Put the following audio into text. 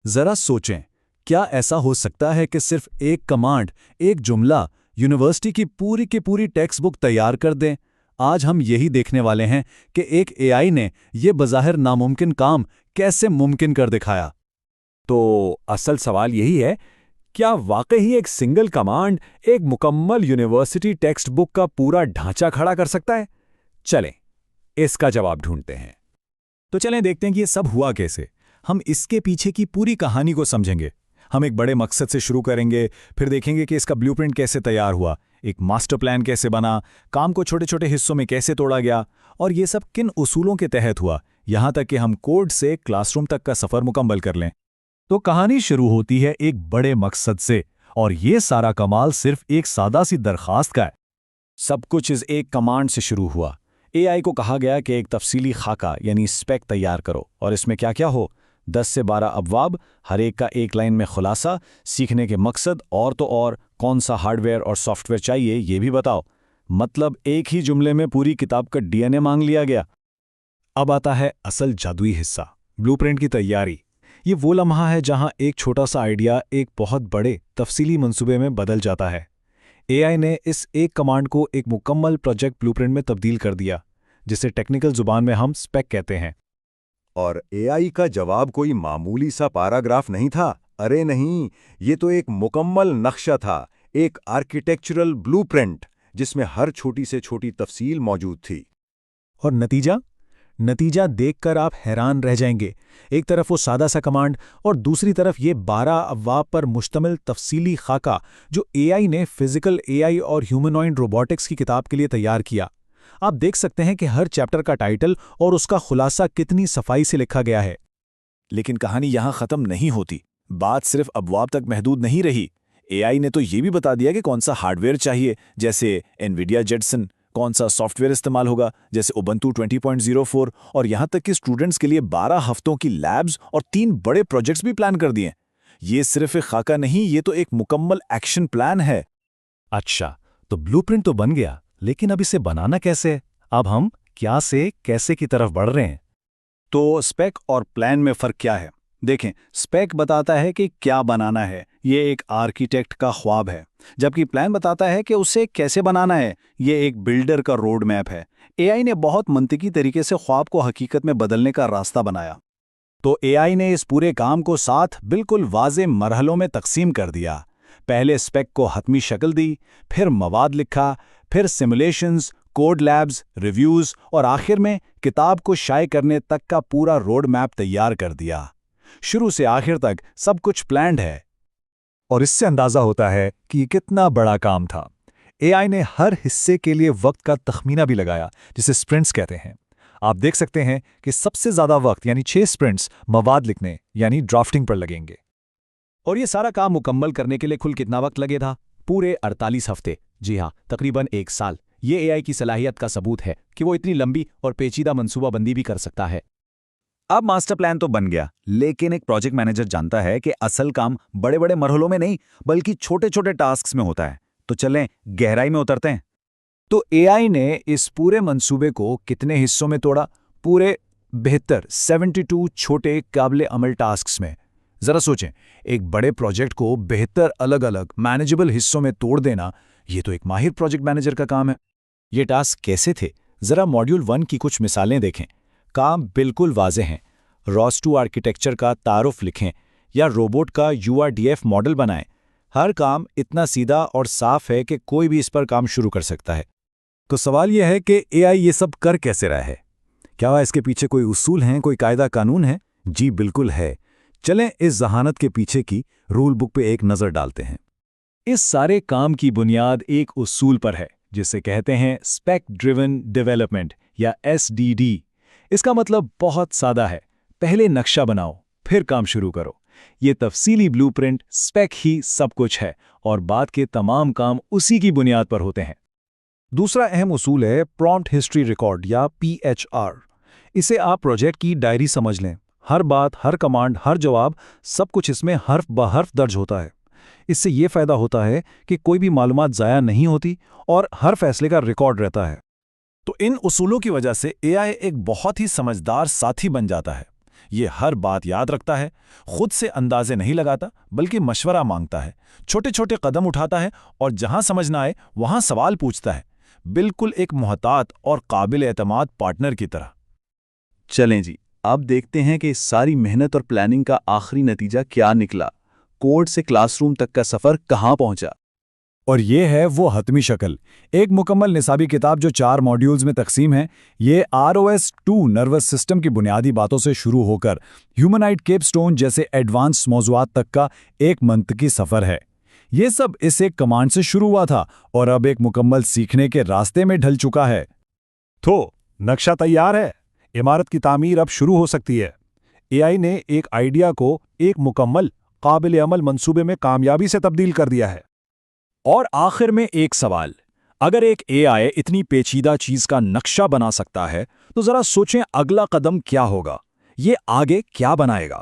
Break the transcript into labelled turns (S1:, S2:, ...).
S1: ذرا سوچیں، کیا ایسا ہو سکتا ہے کہ صرف ایک کمانڈ، ایک جملہ یونیورسٹی کی پوری ٹیکسٹ بک تیار کر دیں؟ آج ہم یہی دیکھنے والے ہیں کہ ایک اے آئی نے یہ بظاہر ناممکن کام کیسے ممکن کر دکھایا۔
S2: تو اصل سوال یہی ہے، کیا واقعی ایک سنگل کمانڈ ایک مکمل یونیورسٹی ٹیکسٹ بک کا پورا ڈھانچہ کھڑا کر سکتا ہے؟ چلیں اس کا جواب ڈھونڈتے ہیں۔
S3: تو چلیں دیکھتے ہیں کہ یہ سب ہوا کیسے۔ ہم اس کے پیچھے کی پوری کہانی کو سمجھیں گے۔ ہم ایک بڑے مقصد سے شروع کریں گے، پھر دیکھیں گے کہ اس کا بلیو پرنٹ کیسے تیار ہوا، ایک ماسٹر پلان کیسے بنا، کام کو چھوٹے چھوٹے حصوں میں کیسے توڑا گیا، اور یہ سب کن اصولوں کے تحت ہوا، یہاں تک کہ ہم کوڈ سے کلاس روم تک کا سفر مکمل کر لیں۔
S1: تو کہانی شروع ہوتی ہے ایک بڑے مقصد سے، اور یہ سارا کمال صرف ایک سادہ سی درخواست کا ہے۔
S3: سب کچھ اس ایک کمانڈ سے شروع ہوا۔ اے آئی کو کہا گیا کہ ایک تفصیلی خاکہ یعنی اسپیک تیار کرو، اور اس میں کیا کیا ہو، 10 سے 12 ابواب، ہر ایک کا ایک لائن میں خلاصہ، سیکھنے کے مقصد، اور تو اور کون سا ہارڈ ویئر اور سافٹ ویئر چاہیے یہ بھی بتاؤ۔ مطلب ایک ہی جملے میں پوری کتاب کا ڈی این اے مانگ لیا گیا۔
S1: اب آتا ہے اصل جادوئی حصہ، بلیو پرنٹ کی تیاری۔ یہ وہ لمحہ ہے جہاں ایک چھوٹا سا آئیڈیا ایک بہت بڑے تفصیلی منصوبے میں بدل جاتا ہے۔ اے آئی نے اس ایک کمانڈ کو ایک مکمل پروجیکٹ بلیو پرنٹ میں تبدیل کر دیا، جسے ٹیکنیکل زبان میں ہم اسپیک کہتے ہیں۔
S4: اور اے آئی کا جواب کوئی معمولی سا پیراگراف نہیں تھا، ارے نہیں، یہ تو ایک مکمل نقشہ تھا، ایک آرکیٹیکچرل بلیو پرنٹ جس میں ہر چھوٹی سے چھوٹی تفصیل موجود تھی۔
S3: اور نتیجہ دیکھ کر آپ حیران رہ جائیں گے۔ ایک طرف وہ سادہ سا کمانڈ، اور دوسری طرف یہ 12 ابواب پر مشتمل تفصیلی خاکہ جو اے آئی نے فزیکل اے آئی اور ہیومنوئڈ روبوٹکس کی کتاب کے لیے تیار کیا۔ آپ دیکھ سکتے ہیں کہ ہر چیپٹر کا ٹائٹل اور اس کا خلاصہ کتنی صفائی سے لکھا گیا ہے۔ لیکن کہانی یہاں ختم نہیں ہوتی، بات صرف ابواب تک محدود نہیں رہی۔ اے آئی نے تو یہ بھی بتا دیا کہ کون سا ہارڈ ویئر چاہیے، جیسے انویڈیا جیٹسن، کون سا سافٹ ویئر استعمال ہوگا، جیسے اوبنٹو 20.04، اور یہاں تک کہ اسٹوڈنٹس کے لیے 12 ہفتوں کی لیبز اور 3 بڑے پروجیکٹس بھی پلان کر دیے۔ یہ صرف ایک خاکہ نہیں، یہ تو ایک مکمل ایکشن پلان ہے۔
S1: اچھا، تو بلیو پرنٹ تو بن گیا، لیکن اب اسے بنانا کیسے؟ اب ہم کیا سے کیسے کی طرف بڑھ رہے ہیں؟
S3: تو اسپیک اور پلان میں فرق کیا ہے؟ دیکھیں، اسپیک بتاتا ہے کہ کیا بنانا ہے، یہ ایک آرکیٹیکٹ کا خواب ہے، جبکہ پلان بتاتا ہے کہ اسے کیسے بنانا ہے، یہ ایک بلڈر کا روڈ میپ ہے۔ اے آئی نے بہت منطقی طریقے سے خواب کو حقیقت میں بدلنے کا راستہ بنایا۔ تو اے آئی نے اس پورے کام کو 7 بالکل واضح مرحلوں میں تقسیم کر دیا۔ پہلے اسپیک کو حتمی شکل دی، پھر مواد لکھا، پھر سیمولیشنز، کوڈ لیبز، ریویوز، اور آخر میں کتاب کو شائع کرنے تک کا پورا روڈ میپ تیار کر دیا۔ شروع سے آخر تک سب کچھ پلانڈ ہے۔
S1: اور اس سے اندازہ ہوتا ہے کہ یہ کتنا بڑا کام تھا۔ اے آئی نے ہر حصے کے لیے وقت کا تخمینہ بھی لگایا، جسے سپرنٹس کہتے ہیں۔ آپ دیکھ سکتے ہیں کہ سب سے زیادہ وقت یعنی 6 سپرنٹس مواد لکھنے یعنی ڈرافٹنگ پر لگیں گے۔
S3: اور یہ سارا کام مکمل کرنے کے لیے کل کتنا وقت لگے تھا؟ پورے 48 ہفتے، جی ہاں، تقریباً 1 سال۔ یہ اے آئی کی صلاحیت کا ثبوت ہے کہ وہ اتنی لمبی اور پیچیدہ منصوبہ بندی بھی کر سکتا ہے۔
S2: اب ماسٹر پلان تو بن گیا، لیکن ایک پروجیکٹ مینیجر جانتا ہے کہ اصل کام بڑے بڑے مرحلوں میں نہیں بلکہ چھوٹے چھوٹے ٹاسکس میں ہوتا ہے۔ تو چلیں گہرائی میں اترتے ہیں۔
S3: تو اے آئی نے اس پورے منصوبے کو کتنے حصوں میں توڑا؟ پورے 72 چھوٹے قابل عمل ٹاسکس میں۔ ذرا سوچیں، ایک بڑے پروجیکٹ کو 72 الگ الگ مینیجبل حصوں میں توڑ دینا، یہ تو ایک ماہر پروجیکٹ مینیجر کا کام ہے۔ یہ ٹاسک کیسے تھے؟ ذرا ماڈیول 1 کی کچھ مثالیں دیکھیں۔ کام بالکل واضح ہیں۔ ROS2 آرکیٹیکچر کا تعارف لکھیں یا روبوٹ کا URDF ماڈل بنائیں۔ ہر کام اتنا سیدھا اور صاف ہے کہ کوئی بھی اس پر کام شروع کر سکتا ہے۔
S1: تو سوال یہ ہے کہ اے آئی یہ سب کر کیسے رہا ہے؟ کیا اس کے پیچھے کوئی اصول ہیں، کوئی قاعدہ قانون ہے؟ جی بالکل ہے۔ چلیں اس ذہانت کے پیچھے کی رول بک پہ ایک نظر ڈالتے ہیں۔
S3: اس سارے کام کی بنیاد ایک اصول پر ہے جسے کہتے ہیں اسپیک ڈریون ڈیولپمنٹ یا SDD۔ اس کا مطلب بہت سادہ ہے، پہلے نقشہ بناؤ، پھر کام شروع کرو۔ یہ تفصیلی بلیو پرنٹ اسپیک ہی سب کچھ ہے، اور بعد کے تمام کام اسی کی بنیاد پر ہوتے ہیں۔
S1: دوسرا اہم اصول ہے پرومپٹ ہسٹری ریکارڈ یا PHR۔ اسے آپ پروجیکٹ کی ڈائری سمجھ لیں۔ ہر بات، ہر کمانڈ، ہر جواب، سب کچھ اس میں حرف بحرف درج ہوتا ہے۔ اس سے یہ فائدہ ہوتا ہے کہ کوئی بھی معلومات ضائع نہیں ہوتی اور ہر فیصلے کا ریکارڈ رہتا ہے۔
S3: تو ان اصولوں کی وجہ سے اے آئی ایک بہت ہی سمجھدار ساتھی بن جاتا ہے۔
S1: یہ ہر بات یاد رکھتا ہے، خود سے اندازے نہیں لگاتا بلکہ مشورہ مانگتا ہے، چھوٹے چھوٹے قدم اٹھاتا ہے اور جہاں سمجھ نہ آئے وہاں سوال پوچھتا ہے، بالکل ایک محتاط اور قابل اعتماد پارٹنر کی طرح۔
S5: چلیں جی، اب دیکھتے ہیں کہ اس ساری محنت اور پلاننگ کا آخری نتیجہ کیا نکلا، کوڈ سے کلاس روم تک کا سفر کہاں پہنچا۔
S2: اور یہ ہے وہ حتمی شکل، ایک مکمل نصابی کتاب جو 4 ماڈیولز میں تقسیم ہے۔ یہ ROS2 نروس سسٹم کی بنیادی باتوں سے شروع ہو کر ہیومنائڈ کیپ سٹون جیسے ایڈوانس موضوعات تک کا ایک منطقی سفر ہے۔ یہ سب اس ایک کمانڈ سے شروع ہوا تھا اور اب ایک مکمل سیکھنے کے راستے میں ڈھل چکا ہے۔
S3: تو نقشہ تیار ہے، عمارت کی تعمیر اب شروع ہو سکتی ہے۔ AI نے ایک آئیڈیا کو ایک مکمل قابل عمل منصوبے میں کامیابی سے تبدیل کر دیا ہے۔
S2: اور آخر میں ایک سوال، اگر ایک AI اتنی پیچیدہ چیز کا نقشہ بنا سکتا ہے تو ذرا سوچیں اگلا قدم کیا ہوگا، یہ آگے کیا بنائے گا؟